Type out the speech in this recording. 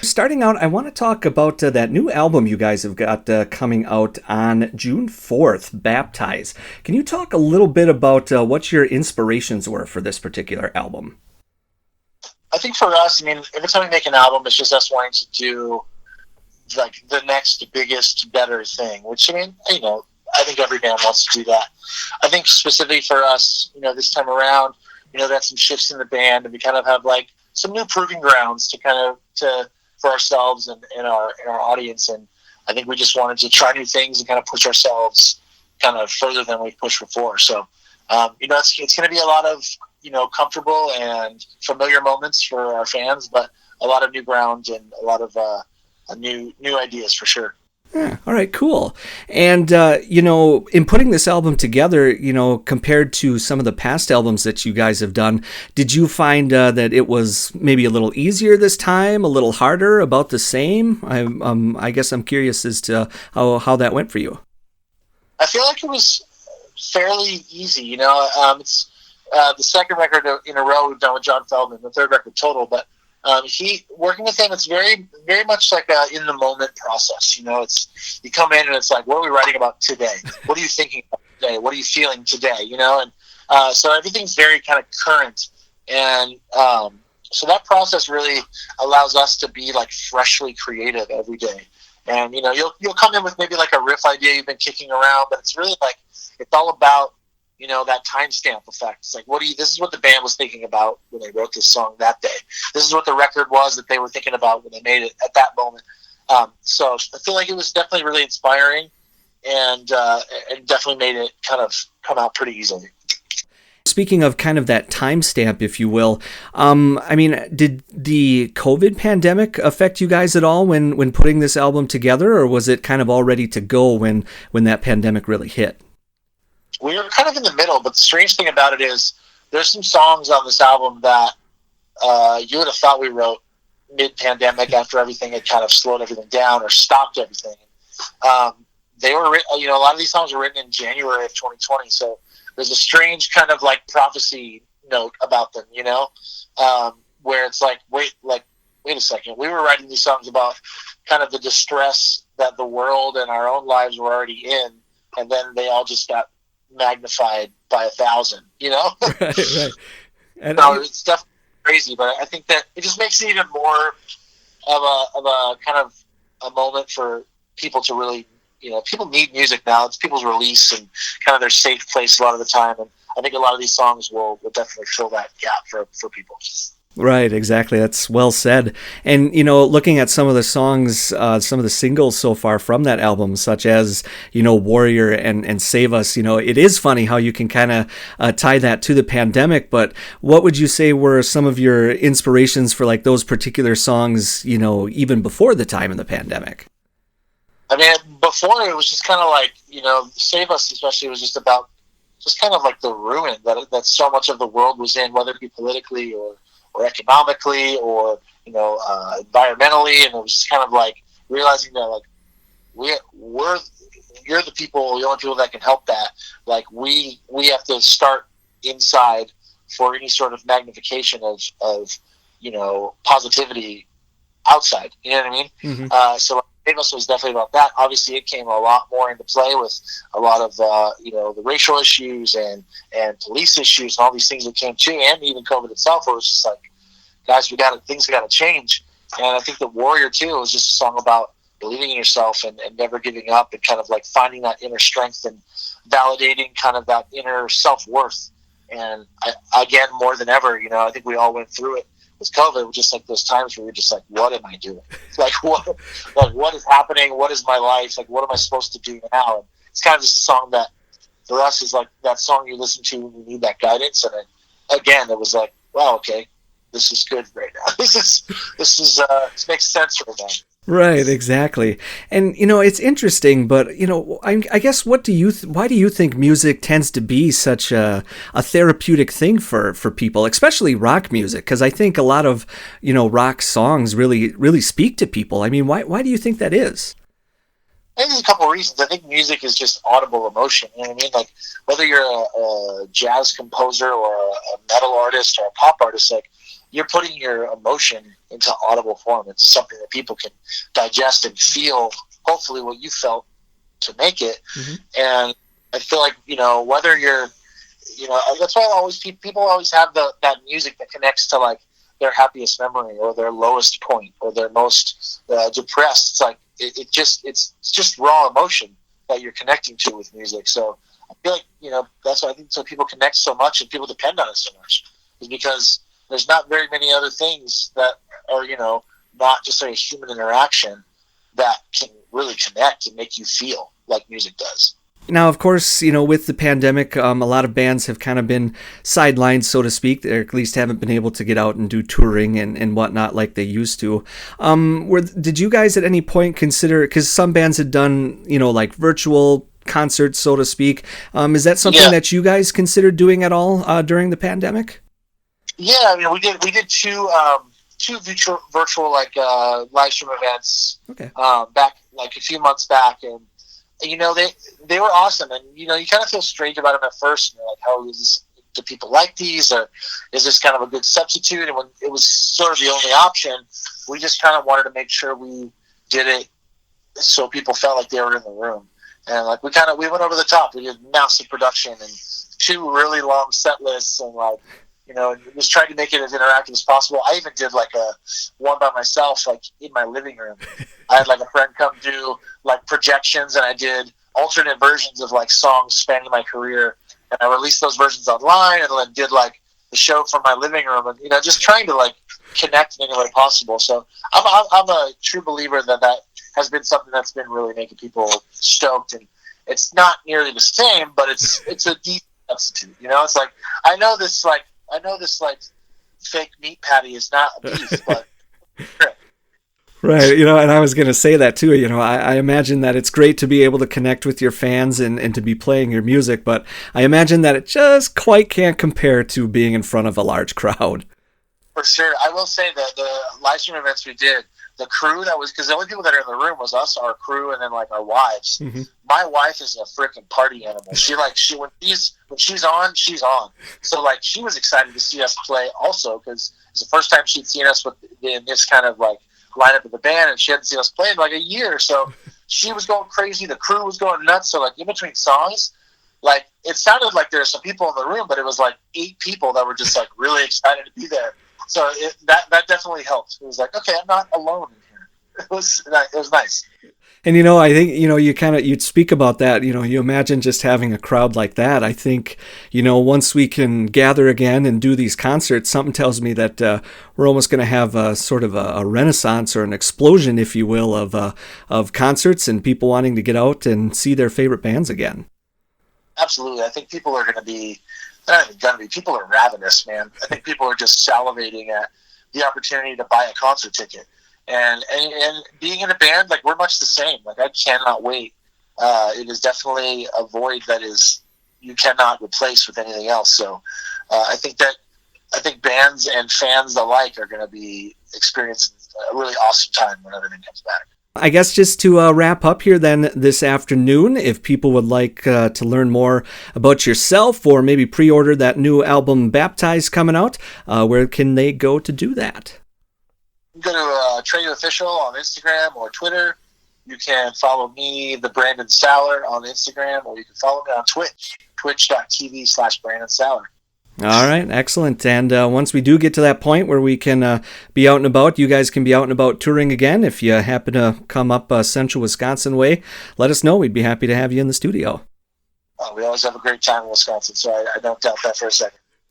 Starting out, I want to talk about that new album you guys have got coming out on June 4th, Baptize. Can you talk a little bit about what your inspirations were for this particular album? I think for us, I mean, every time we make an album, it's just us wanting to do like the next biggest, better thing. Which I mean, I think every band wants to do that. I think specifically for us, this time around, that's some shifts in the band, and we kind of have like some new proving grounds to kind of to for ourselves and our audience. And I think we just wanted to try new things and kind of push ourselves kind of further than we've pushed before. So, it's going to be a lot of comfortable and familiar moments for our fans, but a lot of new ground and a lot of new ideas for sure. Yeah, all right, cool. And, in putting this album together, compared to some of the past albums that you guys have done, did you find that it was maybe a little easier this time, a little harder, about the same? I guess I'm curious as to how that went for you. I feel like it was fairly easy. It's the second record in a row we've done with John Feldman, the third record total, but he working with him, it's very, very much like a in the moment process. It's you come in and it's like, what are we writing about today? What are you thinking about today? What are you feeling today? And so everything's very kind of current, and so that process really allows us to be like freshly creative every day. And you'll come in with maybe like a riff idea you've been kicking around, but it's really like it's all about that timestamp effect. It's like, this is what the band was thinking about when they wrote this song that day. This is what the record was that they were thinking about when they made it at that moment. So I feel like it was definitely really inspiring, and definitely made it kind of come out pretty easily. Speaking of kind of that timestamp, if you will, did the COVID pandemic affect you guys at all when putting this album together, or was it kind of all ready to go when that pandemic really hit? We were kind of in the middle, but the strange thing about it is there's some songs on this album that you would have thought we wrote mid-pandemic after everything had kind of slowed everything down or stopped everything. They were written, a lot of these songs were written in January of 2020, so there's a strange kind of like prophecy note about them, where it's like, wait a second, we were writing these songs about kind of the distress that the world and our own lives were already in, and then they all just got magnified by 1,000, right. And no, it's definitely crazy, but I think that it just makes it even more of a kind of a moment for people to really, people need music now. It's people's release and kind of their safe place a lot of the time, and I think a lot of these songs will definitely fill that gap for people. Right, exactly. That's well said. And, looking at some of the songs, some of the singles so far from that album, such as, Warrior and Save Us, it is funny how you can kind of tie that to the pandemic. But what would you say were some of your inspirations for like those particular songs, even before the time of the pandemic? I mean, before it was just kind of like, Save Us especially was just about just kind of like the ruin that so much of the world was in, whether it be politically or economically or environmentally, and it was just kind of like realizing that like you're the only people that can help that. Like we have to start inside for any sort of magnification of positivity outside. You know what I mean? Mm-hmm. So Famous was definitely about that. Obviously, it came a lot more into play with a lot of the racial issues and police issues and all these things that came to, and even COVID itself. Where it was just like, guys, things got to change. And I think the Warrior too was just a song about believing in yourself and never giving up, and kind of like finding that inner strength and validating kind of that inner self-worth. And again, more than ever, I think we all went through it with COVID. It was just like those times where you're just like, what am I doing? Like what is happening? What is my life? Like, what am I supposed to do now? And it's kind of just a song that for us is like that song you listen to when you need that guidance. And again, it was like, wow, okay, this is good right now. This makes sense right now. Right, exactly. And, it's interesting, but, I guess why do you think music tends to be such a therapeutic thing for people, especially rock music? Because I think a lot of, rock songs really, really speak to people. I mean, why do you think that is? I think there's a couple of reasons. I think music is just audible emotion. You know what I mean? Like, whether you're a jazz composer or a metal artist or a pop artist, like, you're putting your emotion into audible form. It's something that people can digest and feel, hopefully what you felt to make it. Mm-hmm. And I feel like, whether you're, that's why people always have that music that connects to like their happiest memory or their lowest point or their most depressed. It's like, it's just raw emotion that you're connecting to with music. So I feel like, that's why I think so people connect so much and people depend on it so much, is because there's not very many other things that are, not just a human interaction that can really connect and make you feel like music does. Now, of course, with the pandemic, a lot of bands have kind of been sidelined, so to speak, or at least haven't been able to get out and do touring and whatnot like they used to. Did you guys at any point consider, because some bands had done, like virtual concerts, so to speak. Is that something that you guys considered doing at all during the pandemic? Yeah, I mean, we did two virtual like live stream events. Okay. Back like a few months back, and they were awesome, and you kind of feel strange about them at first. Like, how is this? Do people like these, or is this kind of a good substitute? And when it was sort of the only option, we just kind of wanted to make sure we did it so people felt like they were in the room. And like we went over the top. We did massive production and 2 really long set lists, and like just tried to make it as interactive as possible. I even did like a one by myself, like in my living room. I had like a friend come do like projections, and I did alternate versions of like songs spanning my career, and I released those versions online, and then did like the show from my living room, and just trying to like connect in any way possible. So I'm a true believer that has been something that's been really making people stoked, and it's not nearly the same, but it's a deep substitute. It's like I know this fake meat patty is not a beef, but right, and I was going to say that too. I imagine that it's great to be able to connect with your fans and to be playing your music, but I imagine that it just quite can't compare to being in front of a large crowd. For sure. I will say that the live stream events we did, the crew that was, because the only people that are in the room was us, our crew, and then like our wives. Mm-hmm. My wife is a freaking party animal. When she's on, she's on. So like she was excited to see us play also, because it's the first time she'd seen us in this kind of like lineup of the band, and she hadn't seen us play in like a year. So she was going crazy. The crew was going nuts. So like in between songs, like it sounded like there were some people in the room, but it was like 8 people that were just like really excited to be there. So that definitely helped. It was like, okay, I'm not alone in here. It was nice. And I think you'd speak about that. You imagine just having a crowd like that. I think once we can gather again and do these concerts, something tells me that we're almost going to have a sort of a renaissance or an explosion, if you will, of concerts and people wanting to get out and see their favorite bands again. Absolutely, I think people are going to be. They're not even going to be. People are ravenous, man. I think people are just salivating at the opportunity to buy a concert ticket. And being in a band, like, we're much the same. Like, I cannot wait. It is definitely a void that you cannot replace with anything else. So I think bands and fans alike are going to be experiencing a really awesome time when everything comes back. I guess just to wrap up here then this afternoon, if people would like to learn more about yourself or maybe pre-order that new album Baptized coming out, where can they go to do that? Go to Atreyu Official on Instagram or Twitter. You can follow me, the Brandon Saller, on Instagram, or you can follow me on Twitch, twitch.tv/Brandon Saller. All right, excellent. And once we do get to that point where we can be out and about, you guys can be out and about touring again. If you happen to come up Central Wisconsin way, let us know. We'd be happy to have you in the studio. We always have a great time in Wisconsin, so I don't doubt that for a second.